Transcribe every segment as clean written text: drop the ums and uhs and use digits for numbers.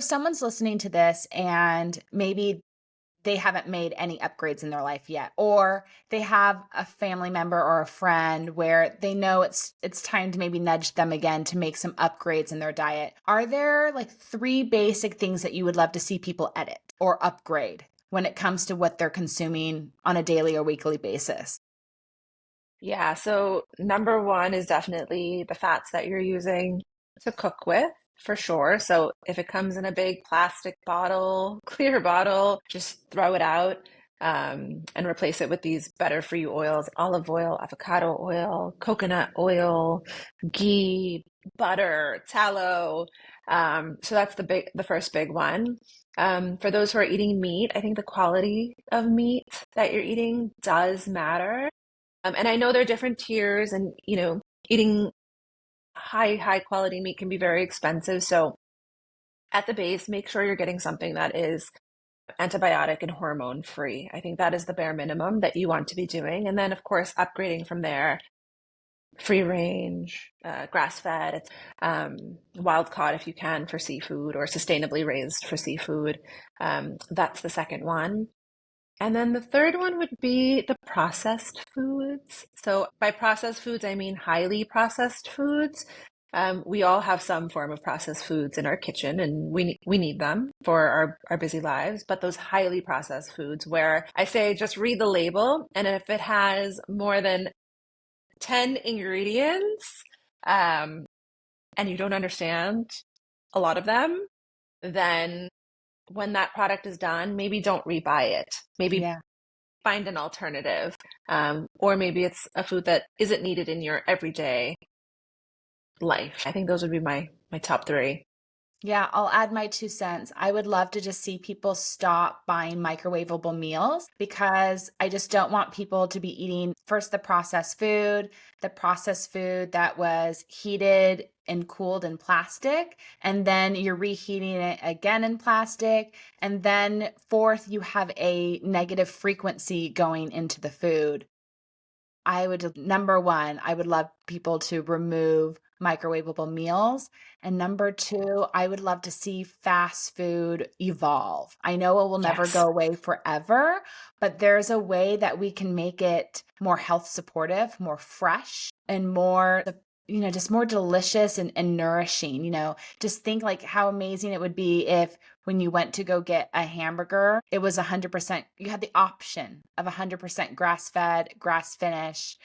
Someone's listening to this and maybe they haven't made any upgrades in their life yet, or they have a family member or a friend where they know it's time to maybe nudge them again to make some upgrades in their diet. Are there like three basic things that you would love to see people edit or upgrade when it comes to what they're consuming on a daily or weekly basis? Yeah, so number one is definitely the fats that you're using to cook with, for sure. So if it comes in a big plastic bottle, clear bottle, just throw it out and replace it with these better for you oils, olive oil, avocado oil, coconut oil, ghee, butter, tallow. So that's the first big one. For those who are eating meat, I think the quality of meat that you're eating does matter. And I know there are different tiers, and eating high quality meat can be very expensive. So at the base, make sure you're getting something that is antibiotic and hormone free. I think that is the bare minimum that you want to be doing. And then, of course, upgrading from there, free range, grass fed, it's wild caught if you can for seafood, or sustainably raised for seafood. That's the second one. And then the third one would be the processed foods. So by processed foods, I mean highly processed foods. We all have some form of processed foods in our kitchen, and we need them for our busy lives. But those highly processed foods, where I say just read the label, and if it has more than 10 ingredients, um, and you don't understand a lot of them, then when that product is done, maybe don't rebuy it. Maybe Yeah. find an alternative. Or maybe it's a food that isn't needed in your everyday life. I think those would be my top three. Yeah, I'll add my 2 cents. I would love to just see people stop buying microwavable meals because I just don't want people to be eating first the processed food that was heated and cooled in plastic, and then you're reheating it again in plastic. And then fourth, you have a negative frequency going into the food. Number one, I would love people to remove microwavable meals. And number two, I would love to see fast food evolve. I know it will never Yes. go away forever, but there's a way that we can make it more health supportive, more fresh, and more, just more delicious and nourishing. Just think like how amazing it would be if when you went to go get a hamburger, it was 100%, you had the option of 100% grass fed, grass finished,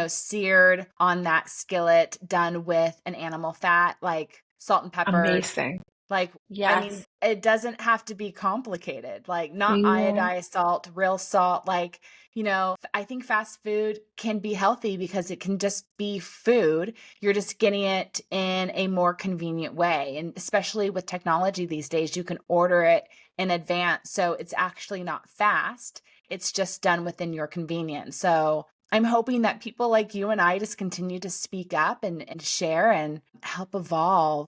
seared on that skillet, done with an animal fat, like salt and pepper. Amazing. Like, I mean, Yes. it doesn't have to be complicated, like not Yeah. iodized salt, real salt. Like, I think fast food can be healthy because it can just be food. You're just getting it in a more convenient way. And especially with technology these days, you can order it in advance. So it's actually not fast. It's just done within your convenience. So I'm hoping that people like you and I just continue to speak up and share and help evolve